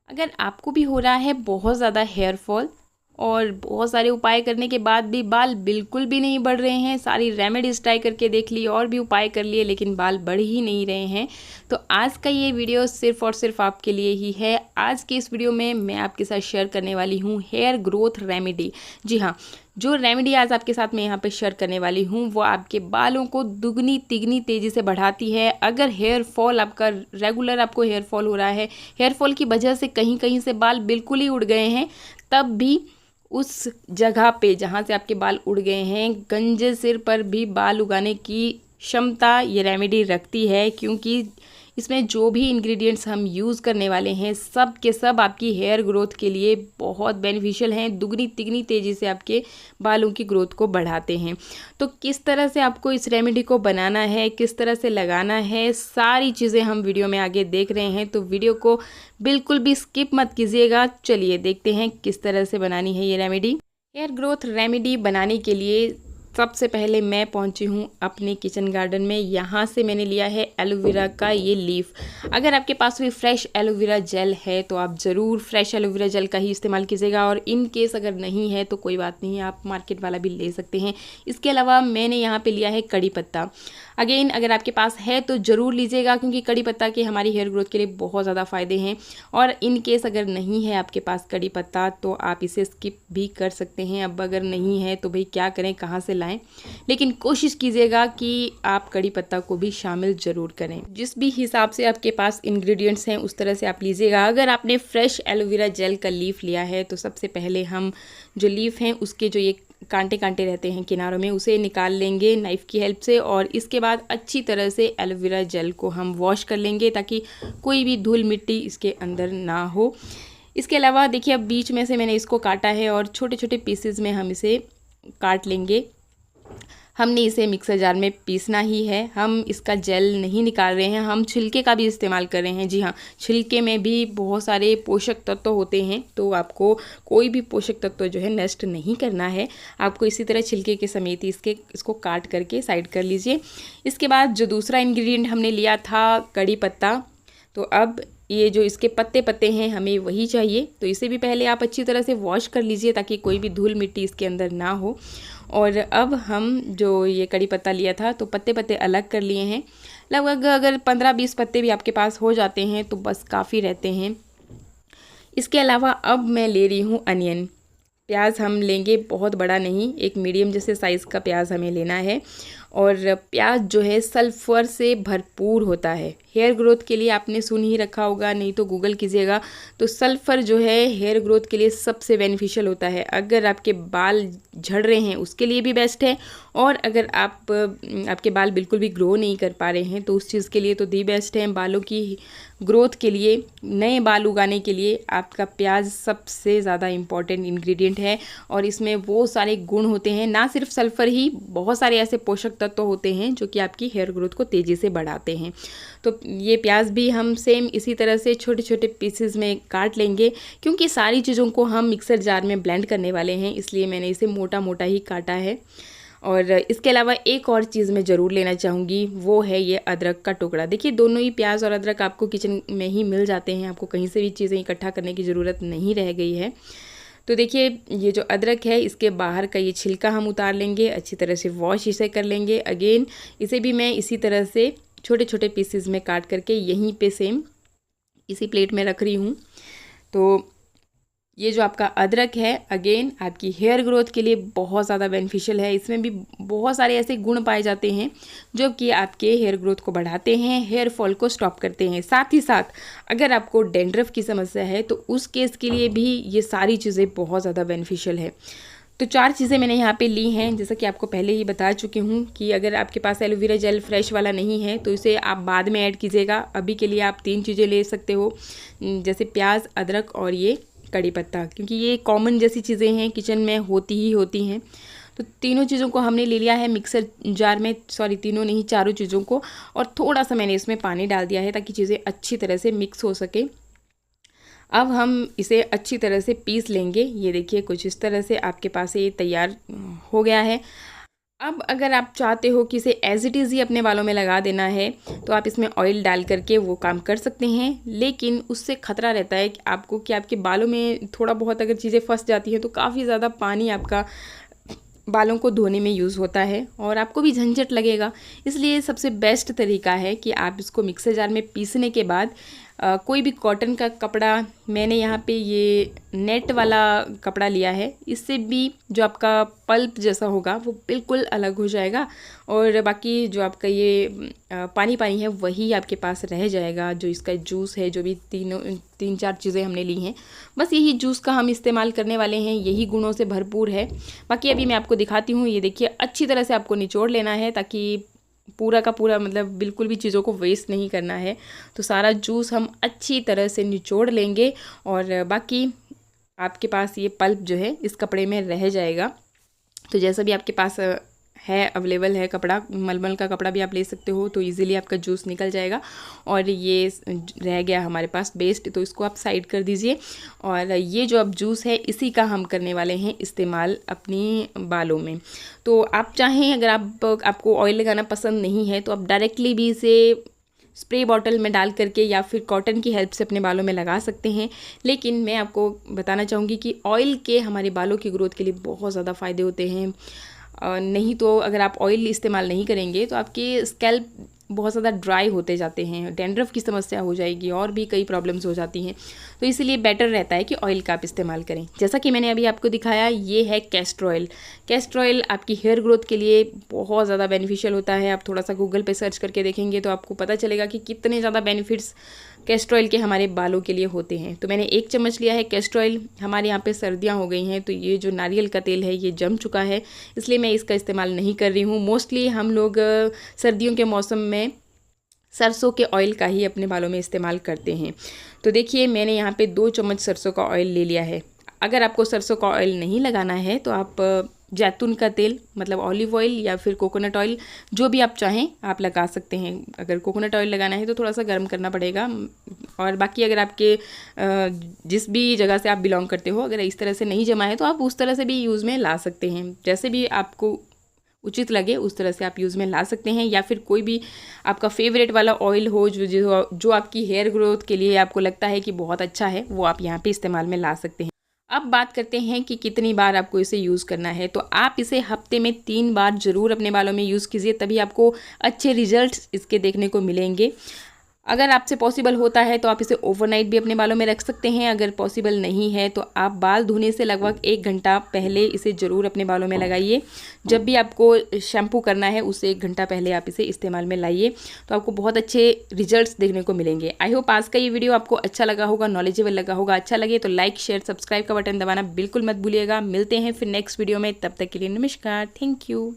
अगर आपको भी हो रहा है बहुत ज़्यादा हेयर फॉल और बहुत सारे उपाय करने के बाद भी बाल बिल्कुल भी नहीं बढ़ रहे हैं, सारी रेमेडीज ट्राई करके देख ली और भी उपाय कर लिए लेकिन बाल बढ़ ही नहीं रहे हैं, तो आज का ये वीडियो सिर्फ और सिर्फ आपके लिए ही है। आज के इस वीडियो में मैं आपके साथ शेयर करने वाली हूँ हेयर ग्रोथ रेमेडी। जी हाँ, जो रेमेडी आज आपके साथ मैं यहाँ पे शेयर करने वाली हूँ वो आपके बालों को दुगनी तिगनी तेज़ी से बढ़ाती है। अगर हेयर फॉल आपका रेगुलर आपको हेयर फॉल हो रहा है, हेयर फॉल की वजह से कहीं कहीं से बाल बिल्कुल ही उड़ गए हैं, तब भी उस जगह पे जहाँ से आपके बाल उड़ गए हैं गंजे सिर पर भी बाल उगाने की क्षमता ये रेमेडी रखती है, क्योंकि इसमें जो भी इंग्रेडिएंट्स हम यूज़ करने वाले हैं सब के सब आपकी हेयर ग्रोथ के लिए बहुत बेनिफिशियल हैं, दुगनी तिगनी तेज़ी से आपके बालों की ग्रोथ को बढ़ाते हैं। तो किस तरह से आपको इस रेमेडी को बनाना है, किस तरह से लगाना है, सारी चीज़ें हम वीडियो में आगे देख रहे हैं, तो वीडियो को बिल्कुल भी स्किप मत कीजिएगा। चलिए देखते हैं किस तरह से बनानी है ये रेमेडी। हेयर ग्रोथ रेमेडी बनाने के लिए सबसे पहले मैं पहुंची हूं अपने किचन गार्डन में। यहाँ से मैंने लिया है एलोवेरा का ये लीफ। अगर आपके पास भी फ्रेश एलोवेरा जेल है तो आप ज़रूर फ्रेश एलोवेरा जेल का ही इस्तेमाल कीजिएगा, और इन केस अगर नहीं है तो कोई बात नहीं, आप मार्केट वाला भी ले सकते हैं। इसके अलावा मैंने यहाँ पे लिया है कड़ी पत्ता। अगेन अगर आपके पास है तो ज़रूर लीजिएगा, क्योंकि कड़ी पत्ता के हमारी हेयर ग्रोथ के लिए बहुत ज़्यादा फ़ायदे हैं। और इन केस अगर नहीं है आपके पास कड़ी पत्ता तो आप इसे स्किप भी कर सकते हैं। अब अगर नहीं है तो भाई क्या करें, कहाँ से लाएं, लेकिन कोशिश कीजिएगा कि आप कड़ी पत्ता को भी शामिल ज़रूर करें। जिस भी हिसाब से आपके पास इंग्रेडिएंट्स हैं उस तरह से आप लीजिएगा। अगर आपने फ्रेश एलोवेरा जेल का लीफ लिया है तो सबसे पहले हम जो लीफ हैं उसके जो ये कांटे कांटे रहते हैं किनारों में उसे निकाल लेंगे नाइफ़ की हेल्प से, और इसके बाद अच्छी तरह से एलोवेरा जेल को हम वॉश कर लेंगे ताकि कोई भी धूल मिट्टी इसके अंदर ना हो। इसके अलावा देखिए अब बीच में से मैंने इसको काटा है और छोटे छोटे पीसेस में हम इसे काट लेंगे। हमने इसे मिक्सर जार में पीसना ही है, हम इसका जेल नहीं निकाल रहे हैं, हम छिलके का भी इस्तेमाल कर रहे हैं। जी हाँ, छिलके में भी बहुत सारे पोषक तत्व होते हैं, तो आपको कोई भी पोषक तत्व जो है नष्ट नहीं करना है। आपको इसी तरह छिलके के समेत ही इसको काट करके साइड कर लीजिए। इसके बाद जो दूसरा इंग्रेडिएंट हमने लिया था कड़ी पत्ता, तो अब ये जो इसके पत्ते पत्ते हैं हमें वही चाहिए, तो इसे भी पहले आप अच्छी तरह से वॉश कर लीजिए ताकि कोई भी धूल मिट्टी इसके अंदर ना हो। और अब हम जो ये कड़ी पत्ता लिया था तो पत्ते पत्ते अलग कर लिए हैं। लगभग अगर 15-20 पत्ते भी आपके पास हो जाते हैं तो बस काफ़ी रहते हैं। इसके अलावा अब मैं ले रही हूँ अनियन। प्याज हम लेंगे बहुत बड़ा नहीं, एक मीडियम जैसे साइज़ का प्याज हमें लेना है। और प्याज जो है सल्फ़र से भरपूर होता है हेयर ग्रोथ के लिए, आपने सुन ही रखा होगा, नहीं तो गूगल कीजिएगा। तो सल्फ़र जो है हेयर ग्रोथ के लिए सबसे बेनिफिशियल होता है। अगर आपके बाल झड़ रहे हैं उसके लिए भी बेस्ट है, और अगर आपके बाल बिल्कुल भी ग्रो नहीं कर पा रहे हैं तो उस चीज़ के लिए तो दी बेस्ट है। बालों की ग्रोथ के लिए, नए बाल उगाने के लिए आपका प्याज सबसे ज़्यादा इम्पॉर्टेंट इंग्रेडिएंट है, और इसमें वो सारे गुण होते हैं, ना सिर्फ सल्फ़र ही, बहुत सारे ऐसे पोषक तत्व होते हैं जो कि आपकी हेयर ग्रोथ को तेज़ी से बढ़ाते हैं। तो ये प्याज भी हम सेम इसी तरह से छोटे छोटे पीसेस में काट लेंगे, क्योंकि सारी चीज़ों को हम मिक्सर जार में ब्लेंड करने वाले हैं, इसलिए मैंने इसे मोटा मोटा ही काटा है। और इसके अलावा एक और चीज़ मैं ज़रूर लेना चाहूँगी, वो है ये अदरक का टुकड़ा। देखिए दोनों ही प्याज और अदरक आपको किचन में ही मिल जाते हैं, आपको कहीं से भी चीज़ें इकट्ठा करने की ज़रूरत नहीं रह गई है। तो देखिए ये जो अदरक है इसके बाहर का ये छिलका हम उतार लेंगे, अच्छी तरह से वॉश इसे कर लेंगे। अगेन इसे भी मैं इसी तरह से छोटे छोटे पीसेस में काट करके यहीं पे सेम इसी प्लेट में रख रही हूँ। तो ये जो आपका अदरक है अगेन आपकी हेयर ग्रोथ के लिए बहुत ज़्यादा बेनिफिशियल है। इसमें भी बहुत सारे ऐसे गुण पाए जाते हैं जो कि आपके हेयर ग्रोथ को बढ़ाते हैं, हेयर फॉल को स्टॉप करते हैं। साथ ही साथ अगर आपको डैंड्रफ की समस्या है तो उस केस के लिए भी ये सारी चीज़ें बहुत ज़्यादा बेनिफिशियल है। तो 4 चीज़ें मैंने यहाँ पे ली हैं, जैसा कि आपको पहले ही बता चुकी हूँ कि अगर आपके पास एलोवेरा जेल फ्रेश वाला नहीं है तो इसे आप बाद में ऐड कीजिएगा। अभी के लिए आप 3 चीज़ें ले सकते हो, जैसे प्याज, अदरक और ये कड़ी पत्ता, क्योंकि ये कॉमन जैसी चीज़ें हैं, किचन में होती ही होती हैं। तो तीनों चीज़ों को हमने ले लिया है मिक्सर जार में, सॉरी तीनों नहीं, चारों चीज़ों को, और थोड़ा सा मैंने इसमें पानी डाल दिया है ताकि चीज़ें अच्छी तरह से मिक्स हो सके। अब हम इसे अच्छी तरह से पीस लेंगे। ये देखिए कुछ इस तरह से आपके पास ये तैयार हो गया है। अब अगर आप चाहते हो कि इसे एज़ इट इज़ ही अपने बालों में लगा देना है तो आप इसमें ऑयल डाल करके वो काम कर सकते हैं, लेकिन उससे ख़तरा रहता है कि आपको कि आपके बालों में थोड़ा बहुत अगर चीज़ें फंस जाती हैं तो काफ़ी ज़्यादा पानी आपका बालों को धोने में यूज़ होता है और आपको भी झंझट लगेगा। इसलिए सबसे बेस्ट तरीका है कि आप इसको मिक्सर जार में पीसने के बाद कोई भी कॉटन का कपड़ा, मैंने यहाँ पे ये नेट वाला कपड़ा लिया है, इससे भी जो आपका पल्प जैसा होगा वो बिल्कुल अलग हो जाएगा और बाकी जो आपका ये पानी पानी है वही आपके पास रह जाएगा। जो इसका जूस है, जो भी तीन चार चीज़ें हमने ली हैं, बस यही जूस का हम इस्तेमाल करने वाले हैं, यही गुणों से भरपूर है। बाकी अभी मैं आपको दिखाती हूँ। ये देखिए, अच्छी तरह से आपको निचोड़ लेना है ताकि पूरा का पूरा मतलब बिल्कुल भी चीज़ों को वेस्ट नहीं करना है। तो सारा जूस हम अच्छी तरह से निचोड़ लेंगे और बाकी आपके पास ये पल्प जो है इस कपड़े में रह जाएगा। तो जैसा भी आपके पास है, अवेलेबल है कपड़ा, मलमल का कपड़ा भी आप ले सकते हो, तो इजीली आपका जूस निकल जाएगा। और ये रह गया हमारे पास वेस्ट, तो इसको आप साइड कर दीजिए। और ये जो अब जूस है इसी का हम करने वाले हैं इस्तेमाल अपनी बालों में। तो आप चाहें, अगर आपको ऑयल लगाना पसंद नहीं है तो आप डायरेक्टली भी इसे स्प्रे बॉटल में डाल करके या फिर कॉटन की हेल्प से अपने बालों में लगा सकते हैं। लेकिन मैं आपको बताना चाहूँगी कि ऑयल के हमारे बालों की ग्रोथ के लिए बहुत ज़्यादा फ़ायदे होते हैं। नहीं तो अगर आप ऑयल इस्तेमाल नहीं करेंगे तो आपके स्कैल्प बहुत ज़्यादा ड्राई होते जाते हैं, डैंड्रफ की समस्या हो जाएगी और भी कई प्रॉब्लम्स हो जाती हैं। तो इसीलिए बेटर रहता है कि ऑयल का आप इस्तेमाल करें। जैसा कि मैंने अभी आपको दिखाया, ये है कैस्टर ऑयल। कैस्टर ऑयल आपकी हेयर ग्रोथ के लिए बहुत ज़्यादा बेनिफिशियल होता है। आप थोड़ा सा गूगल पे सर्च करके देखेंगे तो आपको पता चलेगा कि कितने ज़्यादा बेनिफिट्स कैस्टर ऑयल के हमारे बालों के लिए होते हैं। तो मैंने 1 चम्मच लिया है कैस्टर ऑयल। हमारे यहाँ पे सर्दियाँ हो गई हैं तो ये जो नारियल का तेल है ये जम चुका है, इसलिए मैं इसका इस्तेमाल नहीं कर रही हूँ। मोस्टली हम लोग सर्दियों के मौसम में सरसों के ऑयल का ही अपने बालों में इस्तेमाल करते हैं। तो देखिए, मैंने यहाँ पे 2 चम्मच सरसों का ऑयल ले लिया है। अगर आपको सरसों का ऑयल नहीं लगाना है तो आप जैतून का तेल मतलब ऑलिव ऑयल या फिर कोकोनट ऑयल, जो भी आप चाहें आप लगा सकते हैं। अगर कोकोनट ऑयल लगाना है तो थोड़ा सा गर्म करना पड़ेगा। और बाकी अगर आपके जिस भी जगह से आप बिलोंग करते हो, अगर इस तरह से नहीं जमा है तो आप उस तरह से भी यूज़ में ला सकते हैं। जैसे भी आपको उचित लगे उस तरह से आप यूज़ में ला सकते हैं। या फिर कोई भी आपका फेवरेट वाला ऑयल हो जो आपकी हेयर ग्रोथ के लिए आपको लगता है कि बहुत अच्छा है, वो आप यहाँ पे इस्तेमाल में ला सकते हैं। अब बात करते हैं कि कितनी बार आपको इसे यूज़ करना है। तो आप इसे हफ्ते में 3 बार ज़रूर अपने बालों में यूज़ कीजिए, तभी आपको अच्छे रिजल्ट्स इसके देखने को मिलेंगे। अगर आपसे पॉसिबल होता है तो आप इसे ओवरनाइट भी अपने बालों में रख सकते हैं। अगर पॉसिबल नहीं है तो आप बाल धोने से लगभग 1 घंटा पहले इसे ज़रूर अपने बालों में लगाइए। जब भी आपको शैम्पू करना है उससे 1 घंटा पहले आप इसे इस्तेमाल में लाइए, तो आपको बहुत अच्छे रिजल्ट्स देखने को मिलेंगे। आई होप आज का ये वीडियो आपको अच्छा लगा होगा, नॉलेजेबल लगा होगा। अच्छा लगे तो लाइक, शेयर, सब्सक्राइब का बटन दबाना बिल्कुल मत भूलिएगा। मिलते हैं फिर नेक्स्ट वीडियो में, तब तक के लिए नमस्कार, थैंक यू।